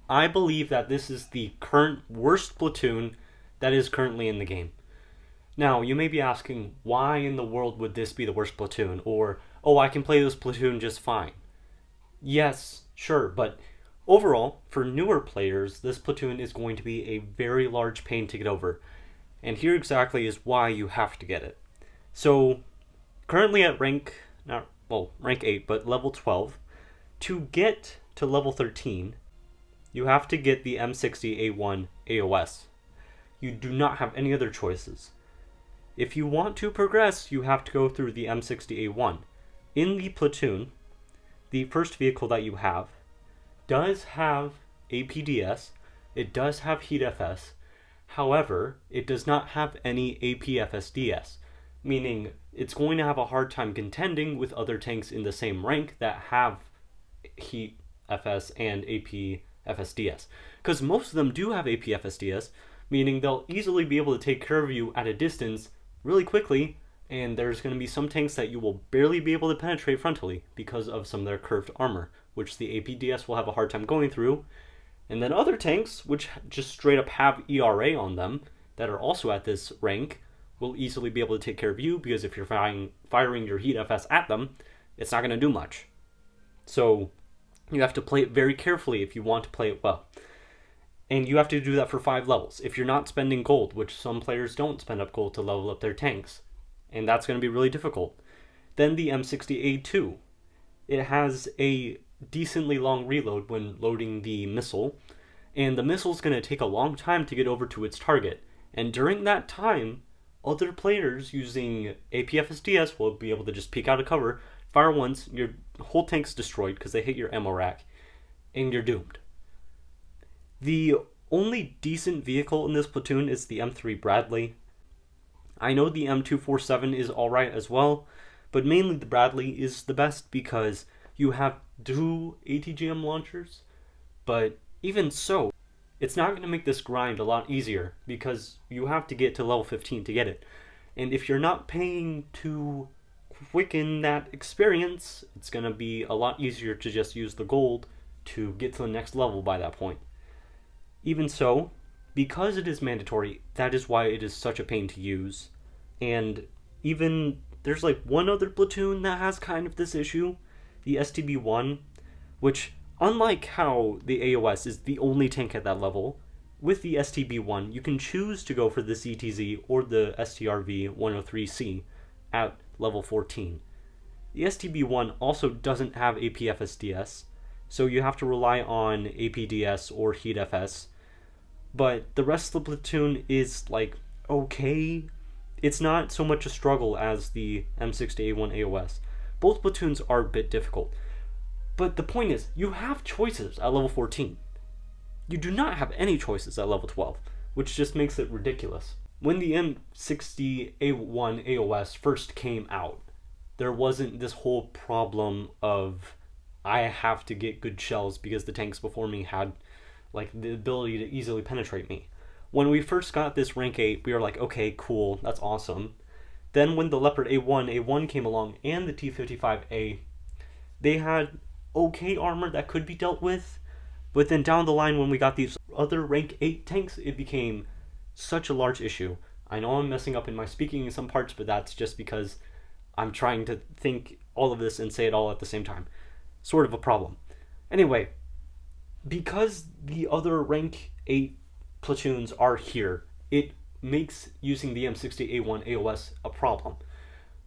I believe that this is the current worst platoon that is currently in the game. Now, you may be asking, why in the world would this be the worst platoon? Or, oh, I can play this platoon just fine. Yes, sure, but overall, for newer players, this platoon is going to be a very large pain to get over. And here exactly is why you have to get it. So, currently at rank 8, but level 12, to get to level 13, you have to get the M60A1 AOS. You do not have any other choices. If you want to progress, you have to go through the M60A1. In the platoon, the first vehicle that you have does have APDS, it does have Heat FS, however, it does not have any APFSDS, meaning it's going to have a hard time contending with other tanks in the same rank that have Heat FS and APFSDS. Because most of them do have APFSDS, meaning they'll easily be able to take care of you at a distance really quickly, and there's going to be some tanks that you will barely be able to penetrate frontally because of some of their curved armor, which the APDS will have a hard time going through. And then other tanks, which just straight up have ERA on them, that are also at this rank, will easily be able to take care of you, because if you're firing your Heat FS at them, it's not going to do much. So you have to play it very carefully if you want to play it well. And you have to do that for 5 levels. If you're not spending gold, which some players don't spend up gold to level up their tanks, and that's going to be really difficult. Then the M60A2. It has a decently long reload when loading the missile, and the missile's going to take a long time to get over to its target. And during that time, other players using APFSDS will be able to just peek out of cover, fire once, your whole tank's destroyed because they hit your ammo rack, and you're doomed. The only decent vehicle in this platoon is the M3 Bradley. I know the M247 is alright as well, but mainly the Bradley is the best because you have 2 ATGM launchers, but even so, it's not going to make this grind a lot easier because you have to get to level 15 to get it. And if you're not paying to quicken that experience, it's going to be a lot easier to just use the gold to get to the next level by that point. Even so, because it is mandatory, that is why it is such a pain to use. And even there's like one other platoon that has kind of this issue, the STB1, which, unlike how the AOS is the only tank at that level, with the STB1 you can choose to go for the CTZ or the STRV-103C at level 14. The STB1 also doesn't have APFSDS, so you have to rely on APDS or Heat FS, but the rest of the platoon is like okay. It's not so much a struggle as the M60A1 AOS. Both platoons are a bit difficult, but the point is, you have choices at level 14. You do not have any choices at level 12, which just makes it ridiculous. When the M60A1 AOS first came out, there wasn't this whole problem of I have to get good shells because the tanks before me had like the ability to easily penetrate me. When we first got this rank 8, we were like, okay, cool, that's awesome. Then when the Leopard A1 came along and the T55A, they had okay armor that could be dealt with, but then down the line when we got these other rank 8 tanks, it became such a large issue. I know I'm messing up in my speaking in some parts, but that's just because I'm trying to think all of this and say it all at the same time. Sort of a problem. Anyway, because the other rank 8 platoons are here, it makes using the M60A1 AOS a problem.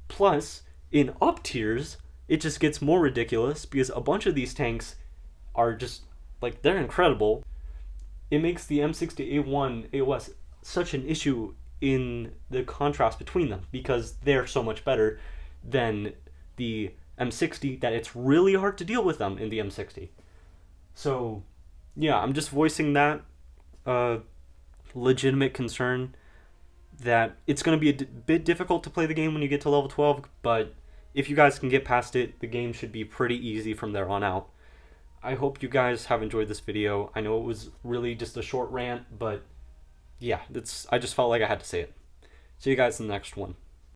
Plus, in up tiers, it just gets more ridiculous because a bunch of these tanks are just, like, they're incredible. It makes the M60A1 AOS such an issue in the contrast between them because they're so much better than the M60 that it's really hard to deal with them in the M60. So, yeah, I'm just voicing that legitimate concern that it's going to be a bit difficult to play the game when you get to level 12, but if you guys can get past it, the game should be pretty easy from there on out. I hope you guys have enjoyed this video. I know it was really just a short rant, but yeah, I just felt like I had to say it. See you guys in the next one.